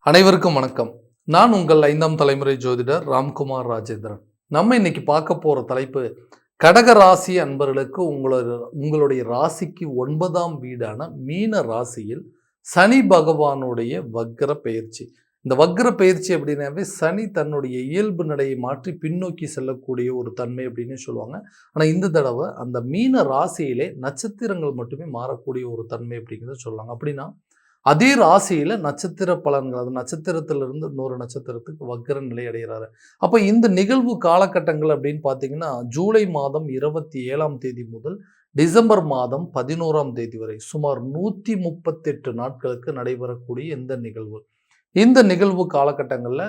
அனைவருக்கும் வணக்கம். நான் உங்கள் 5ஆம் தலைமுறை ஜோதிடர் ராம்குமார் ராஜேந்திரன். நம்ம இன்னைக்கு பார்க்க போற தலைப்பு, கடக ராசி அன்பர்களுக்கு உங்களுடைய ராசிக்கு 9ஆம் வீடான மீன ராசியில் சனி பகவானுடைய வக்ர பெயர்ச்சி. இந்த வக்ர பெயர்ச்சி அப்படின்னாவே சனி தன்னுடைய இயல்பு நிலையை மாற்றி பின்னோக்கி செல்லக்கூடிய ஒரு தன்மை அப்படின்னு சொல்லுவாங்க. ஆனால் இந்த தடவை அந்த மீன ராசியிலே நட்சத்திரங்கள் மட்டுமே மாறக்கூடிய ஒரு தன்மை அப்படிங்கிறத சொல்லலாங்க. அப்படின்னா அதே ராசியில நட்சத்திர பலன்கள், அது நட்சத்திரத்திலிருந்து இன்னொரு நட்சத்திரத்துக்கு வக்ர நிலை அடைகிறாரு. அப்ப இந்த நிகழ்வு காலகட்டங்கள் அப்படின்னு பார்த்தீங்கன்னா, ஜூலை மாதம் 27ஆம் தேதி முதல் டிசம்பர் மாதம் 11ஆம் தேதி வரை சுமார் 138 நாட்களுக்கு நடைபெறக்கூடிய இந்த நிகழ்வு. இந்த நிகழ்வு காலகட்டங்கள்ல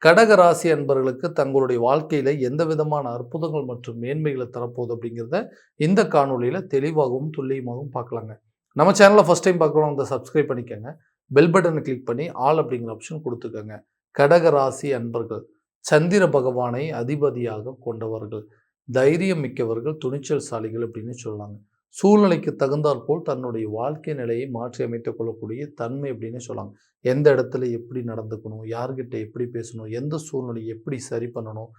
கடக ராசி அன்பர்களுக்கு தங்களுடைய வாழ்க்கையில எந்த விதமான அற்புதங்கள் மற்றும் மேன்மைகளை தரப்போகுது அப்படிங்கிறத இந்த காணொலியில தெளிவாகவும் துல்லியமாகவும் பார்க்கலாங்க. நம்ம சேனலை ஃபஸ்ட் டைம் பார்க்குறோம், அந்த சப்ஸ்கிரைப் பண்ணிக்கோங்க. பெல் பட்டனை கிளிக் பண்ணி ஆல் அப்படிங்கிற ஆப்ஷன் கொடுத்துக்கோங்க. கடக ராசி அன்பர்கள் சந்திர பகவானை அதிபதியாக கொண்டவர்கள், தைரியம் மிக்கவர்கள், துணிச்சல்சாலிகள் அப்படின்னு சொல்லலாங்க. சூழ்நிலைக்கு தகுந்தாற்போல் தன்னுடைய வாழ்க்கை நிலையை மாற்றி அமைத்துக் கொள்ளக்கூடிய தன்மை அப்படின்னு சொல்லலாம். எந்த இடத்துல எப்படி நடந்துக்கணும், யார்கிட்ட எப்படி பேசணும், எந்த சூழ்நிலையை எப்படி சரி பண்ணணும்,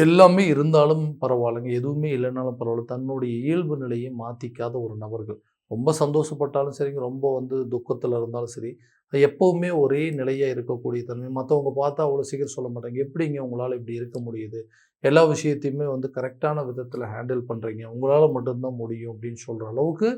எல்லாமே இருந்தாலும் பரவாயில்லைங்க, எதுவுமே இல்லைனாலும் பரவாயில்ல, தன்னுடைய இயல்பு நிலையை மாற்றிக்காத ஒரு நபர்கள். ரொம்ப சந்தோஷப்பட்டாலும் சரிங்க, ரொம்ப துக்கத்தில் இருந்தாலும் சரி, எப்போவுமே ஒரே நிலையாக இருக்கக்கூடிய தன்மை. மற்றவங்க பார்த்தா அவ்வளோ சீக்கிரம் சொல்ல மாட்டாங்க, எப்படிங்க உங்களால் இப்படி இருக்க முடியுது, எல்லா விஷயத்தையுமே கரெக்டான விதத்தில் ஹேண்டில் பண்ணுறீங்க, உங்களால் மட்டும்தான் முடியும் அப்படின்னு சொல்கிற அளவுக்கு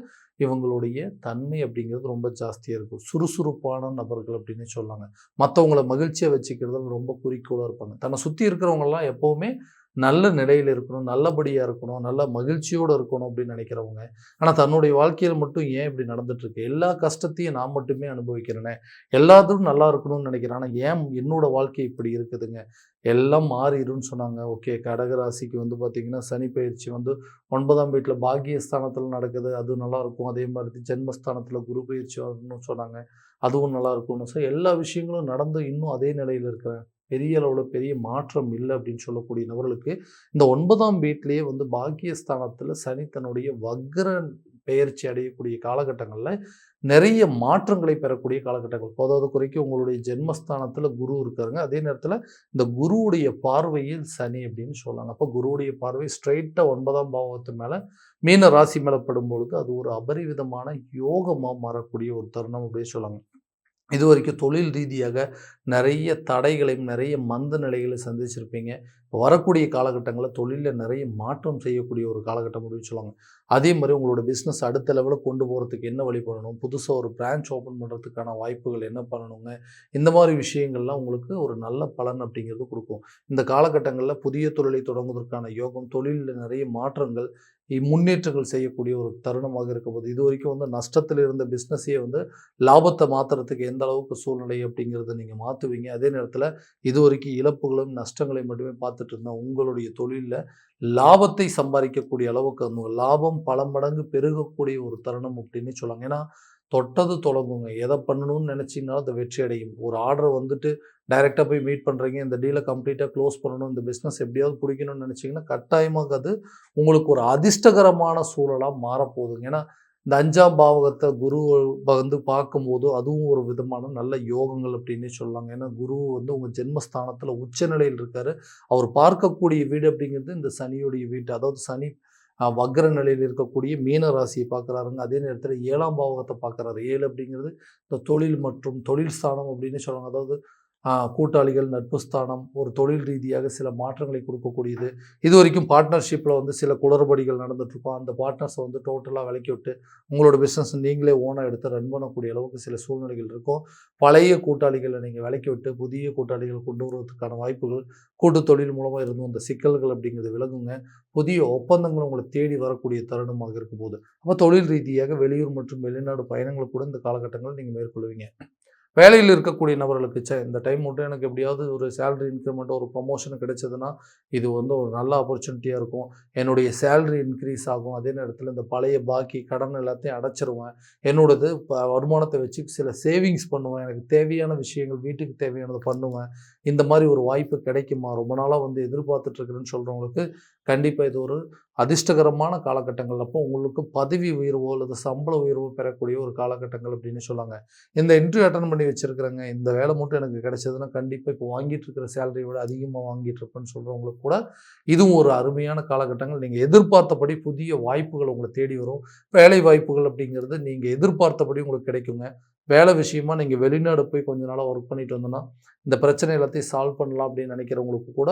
இவங்களுடைய தன்மை அப்படிங்கிறது ரொம்ப ஜாஸ்தியாக இருக்கும். சுறுசுறுப்பான நபர்கள் அப்படின்னு சொல்லாங்க. மற்றவங்கள மகிழ்ச்சியாக வச்சுக்கிறதுல ரொம்ப குறிக்கோளாக இருப்பாங்க. தன்னை சுற்றி இருக்கிறவங்கலாம் எப்போவுமே நல்ல நிலையில் இருக்கணும், நல்லபடியாக இருக்கணும், நல்ல மகிழ்ச்சியோடு இருக்கணும் அப்படின்னு நினைக்கிறவங்க. ஆனால் தன்னுடைய வாழ்க்கையில் மட்டும் ஏன் இப்படி நடந்துட்டுருக்கு, எல்லா கஷ்டத்தையும் நான் மட்டுமே அனுபவிக்கிறேனே, எல்லாத்துக்கும் நல்லா இருக்கணும்னு நினைக்கிறேன், ஆனால் ஏன் என்னோடய வாழ்க்கை இப்படி இருக்குதுங்க, எல்லாம் மாறிடும்னு சொன்னாங்க. ஓகே, கடகராசிக்கு பார்த்திங்கன்னா சனி பயிற்சி 9ஆம் வீட்டில் பாக்கியஸ்தானத்தில் நடக்குது, அது நல்லாயிருக்கும். அதே மாதிரி ஜென்மஸ்தானத்தில் குரு பயிற்சி வரணும்னு சொன்னாங்க, அதுவும் நல்லா இருக்கும்னு. ஸோ எல்லா விஷயங்களும் நடந்து இன்னும் அதே நிலையில் இருக்கிறேன், பெரிய அளவில் பெரிய மாற்றம் இல்லை அப்படின்னு சொல்லக்கூடிய நபர்களுக்கு இந்த 9ஆம் வீட்டிலேயே பாக்கியஸ்தானத்தில் சனி தன்னுடைய வக்ர பெயர்ச்சி அடையக்கூடிய காலகட்டங்களில் நிறைய மாற்றங்களை பெறக்கூடிய காலகட்டங்கள். போதாத குறைக்கு உங்களுடைய ஜென்மஸ்தானத்தில் குரு இருக்காருங்க. அதே நேரத்தில் இந்த குருவுடைய பார்வையில் சனி அப்படின்னு சொல்லலாம். அப்போ குருவுடைய பார்வை ஸ்ட்ரைட்டாக 9ஆம் பாவத்து மேலே மீன ராசி மேலே படும்பொழுது அது ஒரு அபரிவிதமான யோகமாக மாறக்கூடிய ஒரு தருணம் அப்படின்னு சொல்லலாம். இது வரைக்கும் தொழில் ரீதியாக நிறைய தடைகளையும் நிறைய மந்த நிலைகளை சந்திச்சிருப்பீங்க. வரக்கூடிய காலகட்டங்களில் தொழிலில் நிறைய மாற்றம் செய்யக்கூடிய ஒரு காலகட்டம் அப்படின்னு சொல்லுவாங்க. அதே மாதிரி உங்களோட பிஸ்னஸ் அடுத்த லெவலில் கொண்டு போகிறதுக்கு என்ன வழி பண்ணணும், புதுசாக ஒரு பிரான்ச் ஓப்பன் பண்ணுறதுக்கான வாய்ப்புகள் என்ன பண்ணணுங்க, இந்த மாதிரி விஷயங்கள்லாம் உங்களுக்கு ஒரு நல்ல பலன் அப்படிங்கிறது கொடுக்கும். இந்த காலகட்டங்களில் புதிய தொழிலை தொடங்குவதற்கான யோகம், தொழிலில் நிறைய மாற்றங்கள், முன்னேற்றங்கள் செய்யக்கூடிய ஒரு தருணமாக இருக்கும்போது, இது வரைக்கும் நஷ்டத்தில் இருந்த பிஸ்னஸையே லாபத்தை மாற்றுறதுக்கு எந்த அளவுக்கு சூழ்நிலை அப்படிங்கிறத நீங்கள் மாற்றுவீங்க. அதே நேரத்தில் இது வரைக்கும் இழப்புகளும் நஷ்டங்களையும் மட்டுமே பார்த்துட்டு இருந்தால் உங்களுடைய தொழிலில் லாபத்தை சம்பாதிக்கக்கூடிய அளவுக்கு லாபம் பல மடங்கு பெருகக்கூடிய ஒரு தருணம் அப்படின்னு சொல்லுவாங்க. ஏன்னா தொட்டது தொடங்குங்க, எதை பண்ணணும்னு நினச்சிங்கனாலும் அதை வெற்றி அடையும். ஒரு ஆர்டர் டைரெக்டாக போய் மீட் பண்ணுறீங்க, இந்த டீலை கம்ப்ளீட்டாக க்ளோஸ் பண்ணணும், இந்த பிஸ்னஸ் எப்படியாவது பிடிக்கணும்னு நினச்சிங்கன்னா கட்டாயமாக அது உங்களுக்கு ஒரு அதிர்ஷ்டகரமான சூழலாக மாறப்போகுதுங்க. ஏன்னா இந்த 5ஆம் பாவகத்தை குரு பார்க்கும்போது அதுவும் ஒரு விதமான நல்ல யோகங்கள் அப்படின்னு சொல்லலாங்க. ஏன்னா குரு உங்கள் ஜென்மஸ்தானத்தில் உச்சநிலையில் இருக்கார். அவர் பார்க்கக்கூடிய வீடு அப்படிங்கிறது இந்த சனியுடைய வீடு, அதாவது சனி வக்ர நிலையில் இருக்கக்கூடிய மீன ராசியை பார்க்குறாருங்க. அதே நேரத்தில் 7ஆம் பாவகத்தை பார்க்குறாரு. 7 அப்படிங்கிறது இந்த தொழில் மற்றும் தொழில் ஸ்தானம் அப்படின்னு சொல்லுவாங்க. அதாவது கூட்டாளிகள், நட்பு ஸ்தானம், ஒரு தொழில் ரீதியாக சில மாற்றங்களை கொடுக்கக்கூடியது. இது வரைக்கும் பார்ட்னர்ஷிப்பில் சில குளறுபடிகள் நடந்துகிட்ருக்கோம். அந்த பார்ட்னர்ஸை டோட்டலாக விலக்கி விட்டு உங்களோட பிஸ்னஸ் நீங்களே ஓனாக எடுத்து ரன் பண்ணக்கூடிய அளவுக்கு சில சூழ்நிலைகள் இருக்கும். பழைய கூட்டாளிகளை நீங்கள் விலக்கி விட்டு புதிய கூட்டாளிகள் கொண்டு வருவதற்கான வாய்ப்புகள், கூட்டு தொழில் மூலமாக இருந்தும் அந்த சிக்கல்கள் அப்படிங்கிறது விலகுங்க. புதிய ஒப்பந்தங்கள் உங்களை தேடி வரக்கூடிய தருணமாக இருக்கும்போது, அப்போ தொழில் ரீதியாக வெளியூர் மற்றும் வெளிநாடு பயணங்களை கூட இந்த காலகட்டங்களில் நீங்கள் மேற்கொள்வீங்க. வேலையில் இருக்கக்கூடிய நபர்களுக்கு இந்த டைம் மட்டும் எனக்கு எப்படியாவது ஒரு சேலரி இன்க்ரிமெண்ட், ஒரு ப்ரொமோஷன் கிடைச்சதுன்னா இது ஒரு நல்ல ஆப்பர்ச்சுனிட்டியாக இருக்கும், என்னுடைய சேலரி இன்க்ரீஸ் ஆகும், அதே நேரத்தில் இந்த பழைய பாக்கி கடன் எல்லாத்தையும் அடைச்சிருவேன், என்னோடது வருமானத்தை வச்சு சில சேவிங்ஸ் பண்ணுவேன், எனக்கு தேவையான விஷயங்கள் வீட்டுக்கு தேவையானதை பண்ணுவேன், இந்த மாதிரி ஒரு வாய்ப்பு கிடைக்குமா, ரொம்ப நாளாக எதிர்பார்த்துட்ருக்குறேன்னு சொல்கிறவங்களுக்கு கண்டிப்பாக இது ஒரு அதிர்ஷ்டகரமான காலகட்டங்கள். அப்போ உங்களுக்கு பதவி உயர்வோ அல்லது சம்பள உயர்வோ பெறக்கூடிய ஒரு காலகட்டங்கள் அப்படின்னு சொல்லாங்க. இந்த இன்டர்வியூ அட்டெண்ட் பண்ணி வச்சிருக்கிறேங்க, இந்த வேலை மட்டும் எனக்கு கிடைச்சதுன்னா கண்டிப்பாக இப்போ வாங்கிட்டு இருக்கிற சேலரியை விட அதிகமாக வாங்கிட்டு இருப்பேன்னு சொல்கிறவங்களுக்கு கூட இதுவும் ஒரு அருமையான காலகட்டங்கள். நீங்கள் எதிர்பார்த்தபடி புதிய வாய்ப்புகள் உங்களை தேடி வரும். வேலை வாய்ப்புகள் அப்படிங்கிறது நீங்கள் எதிர்பார்த்தபடி உங்களுக்கு கிடைக்குங்க. வேலை விஷயமா நீங்கள் வெளிநாடு போய் கொஞ்ச நாளாக ஒர்க் பண்ணிட்டு வந்தோன்னா இந்த பிரச்சனை எல்லாத்தையும் சால்வ் பண்ணலாம் அப்படின்னு நினைக்கிறவங்களுக்கு கூட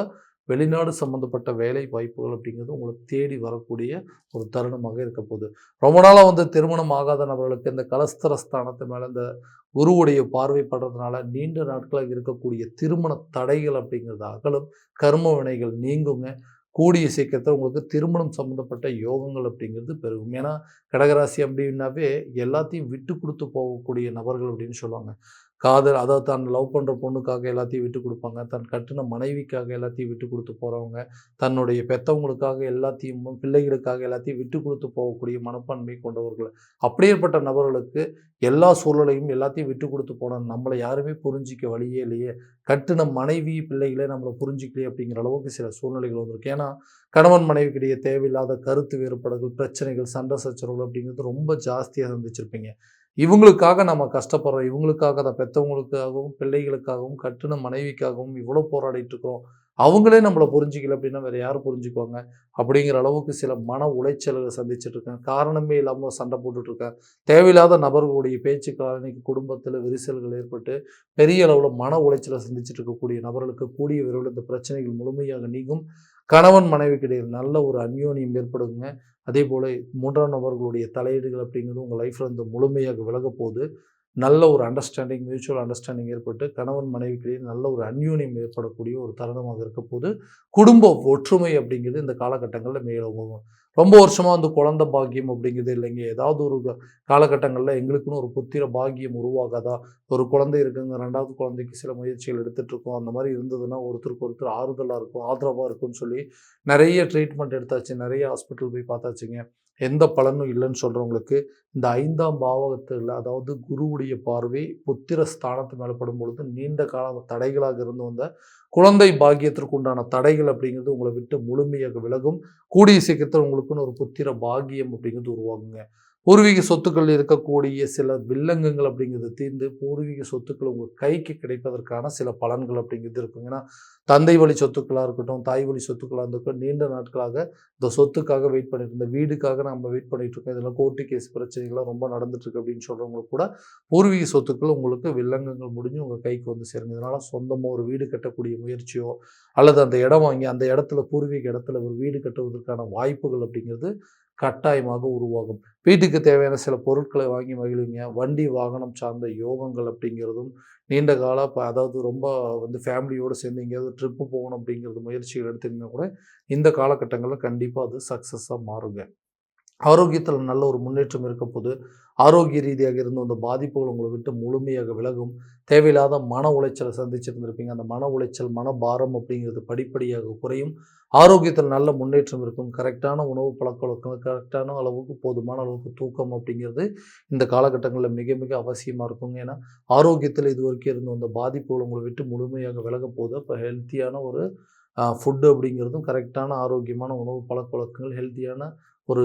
வெளிநாடு சம்மந்தப்பட்ட வேலை வாய்ப்புகள் அப்படிங்கிறது உங்களுக்கு தேடி வரக்கூடிய ஒரு தருணமாக இருக்க போகுது. ரொம்ப நாளாக வந்து திருமணம் ஆகாத நபர்களுக்கு இந்த கலஸ்தரஸ்தானத்து மேலே இந்த குருவுடைய பார்வைப்படுறதுனால நீண்ட நாட்களாக இருக்கக்கூடிய திருமண தடைகள் அப்படிங்கிறது அகலும், கர்ம வினைகள் நீங்குங்க. கூடிய சீக்கிரத்தில் உங்களுக்கு திருமணம் சம்மந்தப்பட்ட யோகங்கள் அப்படிங்கிறது பெருகும். ஏன்னா கடகராசி அப்படின்னாவே எல்லாத்தையும் விட்டு கொடுத்து போகக்கூடிய நபர்கள் அப்படின்னு சொல்லுவாங்க. காதல் அதாவது தான் லவ் பண்ணுற பொண்ணுக்காக எல்லாத்தையும் விட்டு கொடுப்பாங்க, தன் கட்டின மனைவிக்காக எல்லாத்தையும் விட்டு கொடுத்து போகிறவங்க, தன்னுடைய பெற்றவங்களுக்காக எல்லாத்தையும் பிள்ளைகளுக்காக எல்லாத்தையும் விட்டு கொடுத்து போகக்கூடிய மனப்பான்மை கொண்டவர்கள். அப்படியேற்பட்ட நபர்களுக்கு எல்லா சூழலையும் எல்லாத்தையும் விட்டு கொடுத்து போனோம், நம்மளை யாருமே புரிஞ்சிக்க வழியே இல்லையே, கட்டின மனைவி பிள்ளைகளே நம்மளை புரிஞ்சிக்கலையே அப்படிங்கிற அளவுக்கு சில சூழ்நிலைகள் வந்திருக்கு. ஏன்னா கணவன் மனைவிக்கிடையே தேவையில்லாத கருத்து வேறுபாடுகள், பிரச்சனைகள், சண்டை சச்சரவுகள் அப்படிங்கிறது ரொம்ப ஜாஸ்தியாக சந்திச்சிருப்பீங்க. இவங்களுக்காக நம்ம கஷ்டப்படுறோம், இவங்களுக்காக தான் பெற்றவங்களுக்காகவும் பிள்ளைகளுக்காகவும் கட்டின மனைவிக்காகவும் இவ்வளோ போராடிட்டு இருக்கிறோம், அவங்களே நம்மளை புரிஞ்சிக்கல அப்படின்னா வேற யார் புரிஞ்சுக்குவாங்க அப்படிங்கிற அளவுக்கு சில மன உளைச்சல்களை சந்திச்சுட்டு இருக்கேன். காரணமே இல்லாமல் சண்டை போட்டுட்டு இருக்கேன். தேவையில்லாத நபர்களுடைய பேச்சுக்களால் இன்னைக்கு குடும்பத்தில் விரிசல்கள் ஏற்பட்டு பெரிய அளவில் மன உளைச்சலை சந்திச்சுட்டு இருக்கக்கூடிய நபர்களுக்கு கூடிய விரைவில் இந்த பிரச்சனைகள் முழுமையாக நீங்கும். கணவன் மனைவிக்கு இடையில் நல்ல ஒரு அந்யோன்யம் ஏற்படுங்க. அதே போல் 3ஆம் நபர்களுடைய தலையீடுகள் அப்படிங்கிறது உங்கள் லைஃப்பில் இருந்து முழுமையாக விலக போகுது. நல்ல ஒரு அண்டர்ஸ்டாண்டிங், மியூச்சுவல் அண்டர்ஸ்டாண்டிங் ஏற்பட்டு கணவன் மனைவிக்கிடையே நல்ல ஒரு அந்யோன்யம் ஏற்படக்கூடிய ஒரு தருணமாக இருக்க போது. குடும்ப ஒற்றுமை அப்படிங்கிறது இந்த காலகட்டங்களில் மேலோங்கும். ரொம்ப வருஷமாக வந்து குழந்தை பாக்கியம் அப்படிங்கிறது இல்லைங்க, ஏதாவது ஒரு காலகட்டங்களில் எங்களுக்குன்னு ஒரு புத்திர பாக்கியம் உருவாகாதா, ஒரு குழந்தை இருக்குங்க, 2வது குழந்தைக்கு சில முயற்சிகள் எடுத்துகிட்ருக்கோம், அந்த மாதிரி இருந்ததுன்னா ஒருத்தருக்கு ஒருத்தர் ஆறுதலாக இருக்கும், ஆதரவாக இருக்கும்னு சொல்லி நிறைய ட்ரீட்மெண்ட் எடுத்தாச்சு, நிறைய ஹாஸ்பிட்டல் போய் பார்த்தாச்சுங்க, எந்த பலனும் இல்லைன்னு சொல்கிறவங்களுக்கு இந்த 5ஆம் பாவகத்தில் அதாவது குருவுடைய பார்வை புத்திர ஸ்தானத்து மேலே படும் பொழுது நீண்ட கால தடைகளாக இருந்து வந்த குழந்தை பாக்கியத்திற்கு உண்டான தடைகள் அப்படிங்கிறது உங்களை விட்டு முழுமையாக விலகும். கூடிய சீக்கிரத்தில் உங்களுக்குன்னு ஒரு புத்திர பாக்கியம் அப்படிங்கிறது உருவாகுங்க. பூர்வீக சொத்துக்கள் இருக்கக்கூடிய சில வில்லங்கங்கள் அப்படிங்கிறது தீர்ந்து பூர்வீக சொத்துக்கள் உங்கள் கைக்கு கிடைப்பதற்கான சில பலன்கள் அப்படிங்கிறது இருக்குங்க. ஏன்னா தந்தை வழி சொத்துக்களாக இருக்கட்டும், தாய் வழி சொத்துக்களாக இருக்கட்டும், நீண்ட நாட்களாக இந்த சொத்துக்காக வெயிட் பண்ணிட்டு இருந்த வீடுக்காக நம்ம வெயிட் பண்ணிட்டு இருக்கோம், இதெல்லாம் கோர்ட்டு கேஸ் பிரச்சனைகள்லாம் ரொம்ப நடந்துட்டு இருக்கு அப்படின்னு சொல்கிறவங்களுக்கு கூட பூர்வீக சொத்துக்கள் உங்களுக்கு வில்லங்கங்கள் முடிஞ்சு உங்கள் கைக்கு வந்து சேருங்க. இதனால் சொந்தமாக ஒரு வீடு கட்டக்கூடிய முயற்சியோ அல்லது அந்த இடம் வாங்கி அந்த இடத்துல பூர்வீக இடத்துல ஒரு வீடு கட்டுவதற்கான வாய்ப்புகள் அப்படிங்கிறது கட்டாயமாக உருவாகும். வீட்டுக்கு தேவையான சில பொருட்களை வாங்கி மகிழுங்க. வண்டி வாகனம் சார்ந்த யோகங்கள் அப்படிங்கிறதும் நீண்ட கால அதாவது ரொம்ப வந்து ஃபேமிலியோடு சேர்ந்து எங்கேயாவது ட்ரிப்பு போகணும் அப்படிங்கிறது முயற்சிகள் எடுத்திங்கன்னா கூட இந்த காலகட்டங்களில் கண்டிப்பாக அது சக்ஸஸாக மாறுங்க. ஆரோக்கியத்தில் நல்ல ஒரு முன்னேற்றம் இருக்க போது. ஆரோக்கிய ரீதியாக இருந்த அந்த பாதிப்புகள் உங்களை விட்டு முழுமையாக விலகும். தேவையில்லாத மன உளைச்சலை சந்திச்சிருந்திருப்பீங்க, அந்த மன உளைச்சல், மனபாரம் அப்படிங்கிறது படிப்படியாக குறையும். ஆரோக்கியத்தில் நல்ல முன்னேற்றம் இருக்கும். கரெக்டான உணவு பழக்கவழக்கங்கள், கரெக்டான அளவுக்கு போதுமான அளவுக்கு தூக்கம் அப்படிங்கிறது இந்த காலகட்டங்களில் மிக மிக அவசியமாக இருக்குங்க. ஏன்னா ஆரோக்கியத்தில் இது வரைக்கும் இருந்த அந்த பாதிப்புகள் உங்களை விட்டு முழுமையாக விலக போகுது. அப்போ ஹெல்த்தியான ஒரு ஃபுட்டு அப்படிங்கிறதும் கரெக்டான ஆரோக்கியமான உணவு பழக்கவழக்கங்கள், ஹெல்த்தியான ஒரு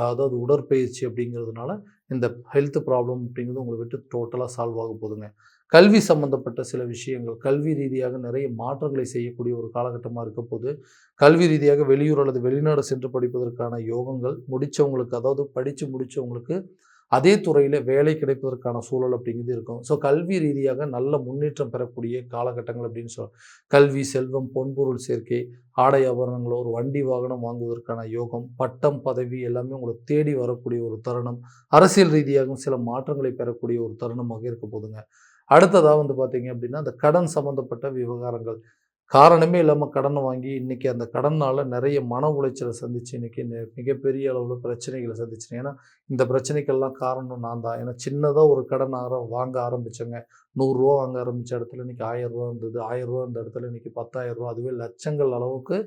அதாவது உடற்பயிற்சி அப்படிங்கிறதுனால இந்த ஹெல்த் ப்ராப்ளம் அப்படிங்கிறது உங்களை விட்டு டோட்டலாக சால்வ் ஆக போகுதுங்க. கல்வி சம்மந்தப்பட்ட சில விஷயங்கள், கல்வி ரீதியாக நிறைய மாற்றங்களை செய்யக்கூடிய ஒரு காலகட்டமாக இருக்க போது. கல்வி ரீதியாக வெளியூர் அல்லது வெளிநாடு சென்று படிப்பதற்கான யோகங்கள் முடித்தவங்களுக்கு, அதாவது படித்து முடித்தவங்களுக்கு அதே துறையில் வேலை கிடைப்பதற்கான சூழல் அப்படிங்கிறது இருக்கும். ஸோ கல்வி ரீதியாக நல்ல முன்னேற்றம் பெறக்கூடிய காலகட்டங்கள் அப்படின்னு கல்வி, செல்வம், பொன்பொருள் சேர்க்கை, ஆடை ஆபரணங்களோ, ஒரு வண்டி வாகனம் வாங்குவதற்கான யோகம், பட்டம், பதவி எல்லாமே உங்களை தேடி வரக்கூடிய ஒரு தருணம். அரசியல் ரீதியாகவும் சில மாற்றங்களை பெறக்கூடிய ஒரு தருணமாக இருக்க போதுங்க. அடுத்ததாக வந்து பார்த்தீங்க அப்படின்னா அந்த கடன் சம்மந்தப்பட்ட விவகாரங்கள். காரணமே இல்லாமல் கடனை வாங்கி இன்றைக்கி அந்த கடனால் நிறைய மன உளைச்சலை சந்தித்து இன்றைக்கி மிகப்பெரிய அளவில் பிரச்சனைகளை சந்திச்சிட்டேன். ஏன்னா இந்த பிரச்சனைக்கெல்லாம் காரணம் நான் தான். ஏன்னா சின்னதாக ஒரு கடன் வாங்க ஆரம்பித்தேங்க. 100 வாங்க ஆரம்பித்த இடத்துல இன்றைக்கி 1000 இருந்தது. 1000 இருந்த இடத்துல இன்றைக்கி 10,000, அதுவே லட்சங்கள் அளவுக்கு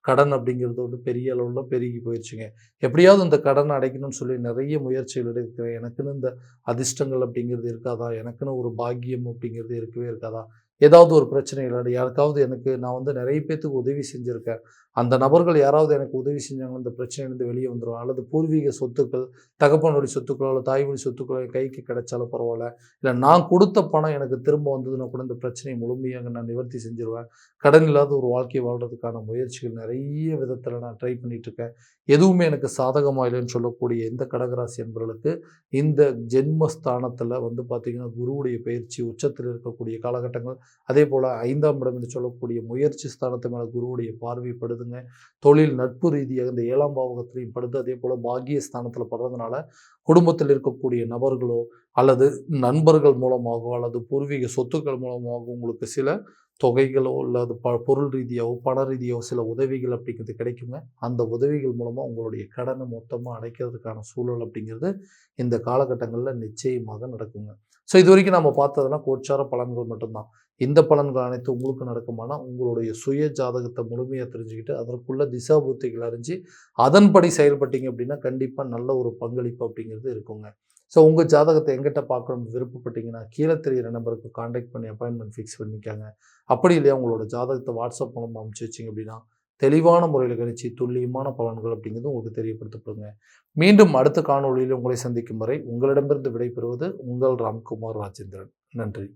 கடன் அப்படிங்கிறது வந்து பெரிய அளவுல பெருகி போயிருச்சுங்க. எப்படியாவது இந்த கடன அடைக்கணும்னு சொல்லி நிறைய முயற்சிகள் எடுக்கிறேன். எனக்குன்னு இந்த அதிர்ஷ்டங்கள் அப்படிங்கிறது இருக்காதா? எனக்குன்னு ஒரு பாக்கியம் அப்படிங்கிறது இருக்கவே இருக்காதா? ஏதாவது ஒரு பிரச்சனைகள் யாருக்காவது எனக்கு நான் வந்து நிறைய பேத்துக்கு உதவி செஞ்சிருக்கேன். அந்த நபர்கள் யாராவது எனக்கு உதவி செஞ்சாங்கன்னா, இந்த பிரச்சனையிலேருந்து வெளியே வந்துருவேன். அல்லது பூர்வீக சொத்துக்கள், தகப்பன் வழி சொத்துக்களோ, இல்ல தாய் வழி சொத்துக்களோ என் கைக்கு கிடைச்சாலும் பரவால்ல. இல்ல நான் குடுத்த பணம் எனக்கு திரும்ப வந்ததுன்னா கூட இந்த பிரச்சனைய முழுமையாக நான் நிவர்த்தி செஞ்சுருவேன். கடன் இல்லாத ஒரு வாழ்க்கை வாழ்றதுக்கான முயற்சிகள் நிறைய விதத்தில நான் ட்ரை பண்ணிட்டுருக்கேன். எதுவுமே எனக்கு சாதகமா இல்லைன்னு சொல்லக்கூடிய இந்த கடகராசி அன்பர்களுக்கு, இந்த ஜென்மஸ்தானத்தில வந்து பார்த்தீங்கன்னா, குருவுடைய பயிற்சி உச்சத்தில இருக்கக்கூடிய காலகட்டங்கள், அதேபோல 5ஆம் இடம் என்று சொல்லக்கூடிய முயற்சி ஸ்தானத்து மேல குருவுடைய பார்வை படுதுங்க. தொழில் நட்பு ரீதியாக இந்த 7ஆம் பாவகத்திலையும் படுது. அதேபோல பாக்கிய ஸ்தானத்தில படுறதுனால, குடும்பத்தில் இருக்கக்கூடிய நபர்களோ, அல்லது நண்பர்கள் மூலமாகவோ, அல்லது பூர்வீக சொத்துக்கள் மூலமாகவோ உங்களுக்கு சில தொகைகளோ, அல்லது பொருள் ரீதியாவோ, பண ரீதியாவோ சில உதவிகள் அப்படிங்கிறது கிடைக்குங்க. அந்த உதவிகள் மூலமா உங்களுடைய கடன மொத்தமா அடைக்கிறதுக்கான சூழல் அப்படிங்கிறது இந்த காலகட்டங்கள்ல நிச்சயமாக நடக்குங்க. ஸோ இதுவரைக்கும் நம்ம பார்த்ததெல்லாம் கோச்சார பலன்கள் மட்டும்தான். இந்த பலன்கள் அனைத்தும் உங்களுக்கு நடக்குமானா, உங்களுடைய சுய ஜாதகத்த முழுமையா தெரிஞ்சுக்கிட்டு, அதற்குள்ள திசாபுத்திகள் அறிஞ்சு, அதன்படி செயல்பட்டீங்க அப்படின்னா, கண்டிப்பா நல்ல ஒரு பங்களிப்பு அப்படிங்கிறது இருக்குங்க. ஸோ உங்க ஜாதகத்த என்கிட்ட பார்க்கணும்னு விருப்பப்பட்டீங்கன்னா, கீழ தெரியிற நம்பருக்கு கான்டாக்ட் பண்ணி அப்பாயின்ட்மென்ட் ஃபிக்ஸ் பண்ணிக்கங்க. அப்படி இல்லையா உங்களோட ஜாதகத்த வாட்ஸ்அப் மூலமா அனுப்பிச்சு வச்சீங்க அப்படின்னா, தெளிவான முறையில கணிச்சு துல்லியமான பலன்கள் அப்படிங்கிறது உங்களுக்கு தெரியப்படுத்தப்படுங்க. மீண்டும் அடுத்த காணொளியில உங்களை சந்திக்கும் வரை உங்களிடமிருந்து விடைபெறுவது உங்கள் ராம்குமார் ராஜேந்திரன். நன்றி.